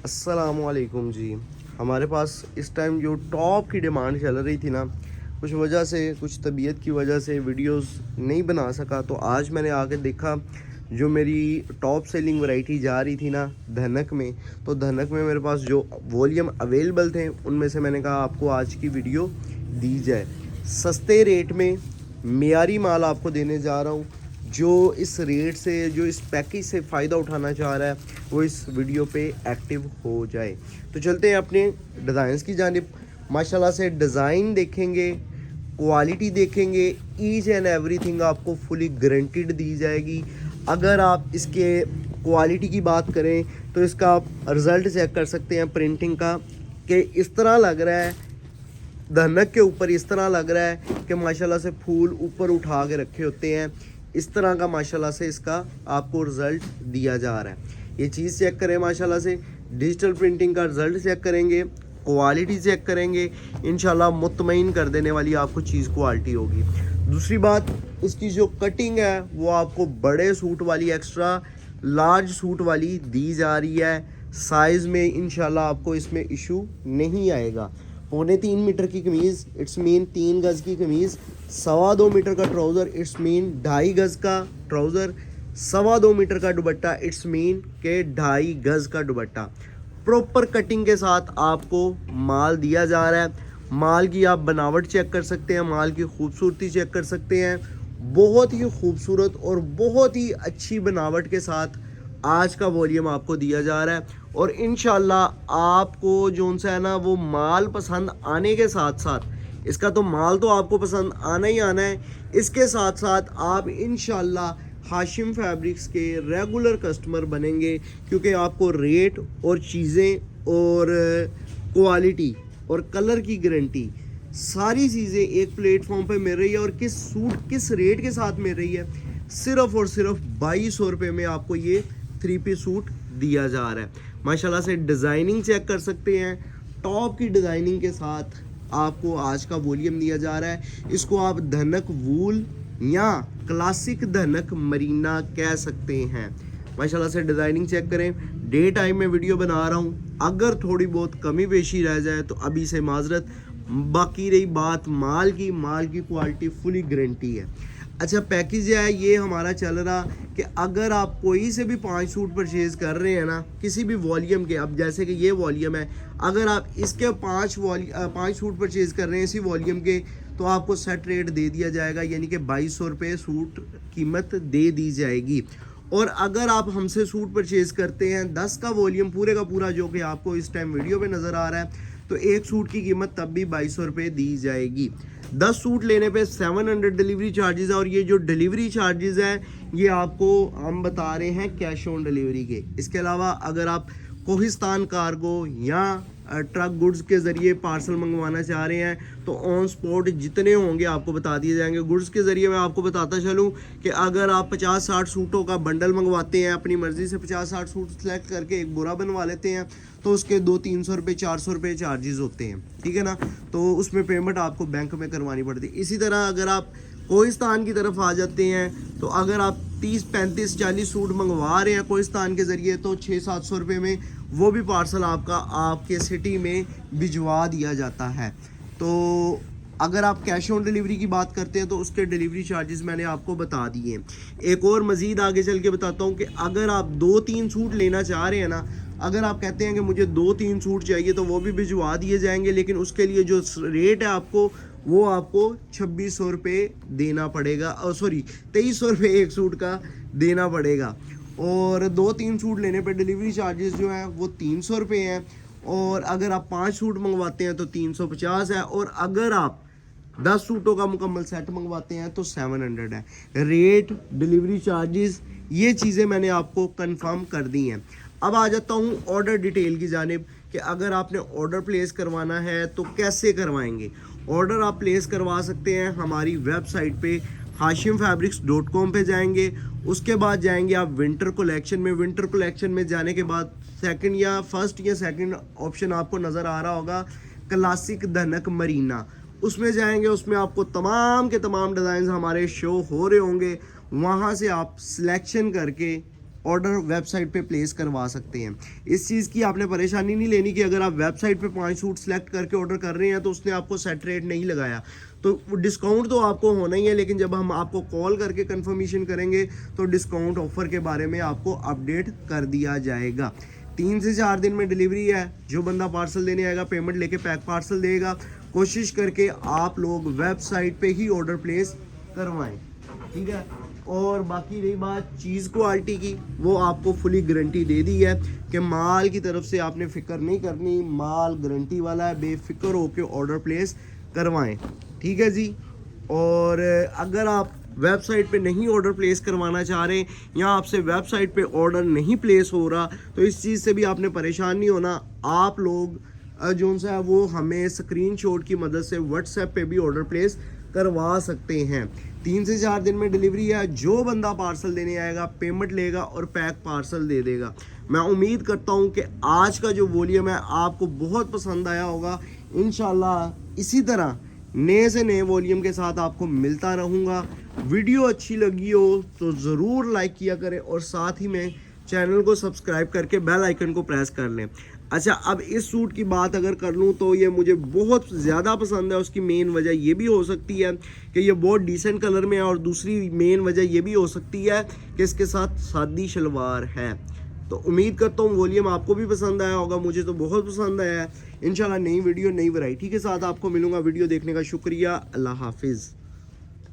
अस्सलामुअलैकुम जी। हमारे पास इस टाइम जो टॉप की डिमांड चल रही थी ना, कुछ वजह से, कुछ तबीयत की वजह से वीडियोस नहीं बना सका, तो आज मैंने आके देखा जो मेरी टॉप सेलिंग वैरायटी जा रही थी ना धनक में, तो धनक में मेरे पास जो वॉल्यूम अवेलेबल थे उनमें से मैंने कहा आपको आज की वीडियो दी जाए। सस्ते रेट में मियारी माल आपको देने जा रहा हूँ। जो इस रेट से, जो इस पैकेज से फ़ायदा उठाना चाह रहा है वो इस वीडियो पे एक्टिव हो जाए। तो चलते हैं अपने डिज़ाइंस की जानिब। माशाल्लाह से डिज़ाइन देखेंगे, क्वालिटी देखेंगे, ईच एंड एवरीथिंग आपको फुली गारंटीड दी जाएगी। अगर आप इसके क्वालिटी की बात करें तो इसका आप रिज़ल्ट चेक कर सकते हैं प्रिंटिंग का, कि इस तरह लग रहा है, धनक के ऊपर इस तरह लग रहा है कि माशाल्लाह से फूल ऊपर उठा के रखे होते हैं। इस तरह का माशाल्लाह से इसका आपको रिज़ल्ट दिया जा रहा है। ये चीज़ चेक करें, माशाल्लाह से डिजिटल प्रिंटिंग का रिज़ल्ट चेक करेंगे, क्वालिटी चेक करेंगे, इंशाल्लाह मुतमईन कर देने वाली आपको चीज़ क्वालिटी होगी। दूसरी बात, इसकी जो कटिंग है वो आपको बड़े सूट वाली, एक्स्ट्रा लार्ज सूट वाली दी जा रही है। साइज़ में इंशाल्लाह आपको इसमें इशू नहीं आएगा। 3.25 मीटर की कमीज़, इट्स मीन 3 गज़ की कमीज़, 2.25 मीटर का ट्राउज़र, इट्स मीन 2.5 गज़ का ट्राउज़र, 2.25 मीटर का दुपट्टा, इट्स मीन के 2.5 गज़ का दुपट्टा। प्रॉपर कटिंग के साथ आपको माल दिया जा रहा है। माल की आप बनावट चेक कर सकते हैं, माल की खूबसूरती चेक कर सकते हैं। बहुत ही खूबसूरत और बहुत ही अच्छी बनावट के साथ आज का वॉल्यूम आपको दिया जा रहा है। और इंशाल्लाह आपको जो सा है ना वो माल पसंद आने के साथ साथ, इसका तो माल तो आपको पसंद आना ही आना है, इसके साथ साथ आप इंशाल्लाह हाशिम फैब्रिक्स के रेगुलर कस्टमर बनेंगे, क्योंकि आपको रेट और चीज़ें और क्वालिटी और कलर की गारंटी, सारी चीज़ें एक प्लेटफॉर्म पे मिल रही है। और किस सूट किस रेट के साथ मिल रही है, सिर्फ़ और सिर्फ 2200 रुपये में आपको ये 3 पीस सूट दिया जा रहा है। माशाल्लाह से डिज़ाइनिंग चेक कर सकते हैं, टॉप की डिज़ाइनिंग के साथ आपको आज का वॉल्यूम दिया जा रहा है। इसको आप धनक वूल या क्लासिक धनक मरीना कह सकते हैं। माशाल्लाह से डिज़ाइनिंग चेक करें। डे टाइम में वीडियो बना रहा हूँ, अगर थोड़ी बहुत कमी पेशी रह जाए तो अभी से माजरत। बाकी रही बात माल की क्वालिटी फुली गारंटी है। अच्छा, पैकेज है ये हमारा चल रहा कि अगर आप कोई से भी 5 सूट परचेज़ कर रहे हैं ना, किसी भी वॉल्यूम के, अब जैसे कि ये वॉल्यूम है, अगर आप इसके 5 सूट परचेज़ कर रहे हैं इसी वॉल्यूम के, तो आपको सेट रेट दे दिया जाएगा, यानी कि 2200 रुपये सूट कीमत दे दी जाएगी। और अगर आप हमसे सूट परचेज़ करते हैं 10 का वॉल्यूम पूरे का पूरा, जो कि आपको इस टाइम वीडियो पे नज़र आ रहा है, तो एक सूट की कीमत तब भी 2200 रुपये दी जाएगी। 10 सूट लेने पे 700 डिलीवरी चार्जेस है। और ये जो डिलीवरी चार्जेस है ये आपको हम बता रहे हैं कैश ऑन डिलीवरी के। इसके अलावा अगर आप कोहिस्तान कार्गो या ट्रक गुड्स के ज़रिए पार्सल मंगवाना चाह रहे हैं तो ऑन स्पॉट जितने होंगे आपको बता दिए जाएंगे। गुड्स के ज़रिए मैं आपको बताता चलूँ कि अगर आप 50-60 सूटों का बंडल मंगवाते हैं, अपनी मर्ज़ी से 50-60 सूट सेलेक्ट करके एक बोरा बनवा लेते हैं, तो उसके 200-300 रुपये 400 रुपये चार्जेस होते हैं, ठीक है ना। तो उसमें पेमेंट आपको बैंक में करवानी पड़ती है। इसी तरह अगर आप कोहिस्तान की तरफ आ जाते हैं, तो अगर आप 30-35-40 सूट मंगवा रहे हैं कोहिस्तान के ज़रिए, तो 600-700 रुपये में वो भी पार्सल आपका आपके सिटी में भिजवा दिया जाता है। तो अगर आप कैश ऑन डिलीवरी की बात करते हैं तो उसके डिलीवरी चार्जेस मैंने आपको बता दिए। एक और मज़ीद आगे चल के बताता हूँ कि अगर आप 2-3 सूट लेना चाह रहे हैं ना, अगर आप कहते हैं कि मुझे 2-3 सूट चाहिए, तो वो भी भिजवा दिए जाएंगे, लेकिन उसके लिए जो रेट है आपको, वो आपको 2600 रुपये देना पड़ेगा, और सॉरी 2300 रुपये एक सूट का देना पड़ेगा। और 2-3 सूट लेने पे डिलीवरी चार्जेस जो हैं वो 300 रुपये हैं। और अगर आप 5 सूट मंगवाते हैं तो 350 है। और अगर आप 10 सूटों का मुकम्मल सेट मंगवाते हैं तो 700 है। रेट, डिलीवरी चार्जेस, ये चीज़ें मैंने आपको कंफर्म कर दी हैं। अब आ जाता हूँ ऑर्डर डिटेल की जानिब, कि अगर आपने ऑर्डर प्लेस करवाना है तो कैसे करवाएंगे। ऑर्डर आप प्लेस करवा सकते हैं हमारी वेबसाइट पे hashimfabrics.com पे जाएंगे। उसके बाद जाएंगे आप विंटर कलेक्शन में। विंटर कलेक्शन में जाने के बाद फर्स्ट या सेकंड ऑप्शन आपको नज़र आ रहा होगा, क्लासिक धनक मरीना, उसमें जाएंगे। उसमें आपको तमाम के तमाम डिज़ाइन हमारे शो हो रहे होंगे। वहाँ से आप सिलेक्शन करके ऑर्डर वेबसाइट पे प्लेस करवा सकते हैं। इस चीज़ की आपने परेशानी नहीं लेनी कि अगर आप वेबसाइट पे 5 सूट सेलेक्ट करके ऑर्डर कर रहे हैं तो उसने आपको सेट रेट नहीं लगाया, तो डिस्काउंट तो आपको होना ही है, लेकिन जब हम आपको कॉल करके कंफर्मेशन करेंगे तो डिस्काउंट ऑफर के बारे में आपको अपडेट कर दिया जाएगा। 3 से 4 दिन में डिलीवरी है। जो बंदा पार्सल देने आएगा पेमेंट लेके पैक पार्सल देगा। कोशिश करके आप लोग वेबसाइट पे ही ऑर्डर प्लेस करवाएं, ठीक है। और बाकी रही बात चीज़ क्वालिटी की, वो आपको फुली गारंटी दे दी है कि माल की तरफ से आपने फ़िक्र नहीं करनी, माल गारंटी वाला है, बेफिक्र होकर ऑर्डर प्लेस करवाएं, ठीक है जी। और अगर आप वेबसाइट पे नहीं ऑर्डर प्लेस करवाना चाह रहे या आपसे वेबसाइट पे ऑर्डर नहीं प्लेस हो रहा, तो इस चीज़ से भी आपने परेशान नहीं होना। आप लोग जो सा है वो हमें स्क्रीनशॉट की मदद से व्हाट्सएप पे भी ऑर्डर प्लेस करवा सकते हैं। 3 से 4 दिन में डिलीवरी है। जो बंदा पार्सल देने आएगा पेमेंट लेगा और पैक पार्सल दे देगा। मैं उम्मीद करता हूं कि आज का जो वॉल्यूम है आपको बहुत पसंद आया होगा। इंशाल्लाह इसी तरह नए से नए वॉल्यूम के साथ आपको मिलता रहूँगा। वीडियो अच्छी लगी हो तो ज़रूर लाइक किया करें और साथ ही में चैनल को सब्सक्राइब करके बेल आइकन को प्रेस कर लें। अच्छा, अब इस सूट की बात अगर कर लूँ तो ये मुझे बहुत ज़्यादा पसंद है। उसकी मेन वजह ये भी हो सकती है कि ये बहुत डिसेंट कलर में है, और दूसरी मेन वजह ये भी हो सकती है कि इसके साथ सादी शलवार है। तो उम्मीद करता हूँ वॉल्यूम आपको भी पसंद आया होगा, मुझे तो बहुत पसंद आया है। इंशाल्लाह नई वीडियो नई वैरायटी के साथ आपको मिलूँगा। वीडियो देखने का शुक्रिया। अल्लाह हाफिज़।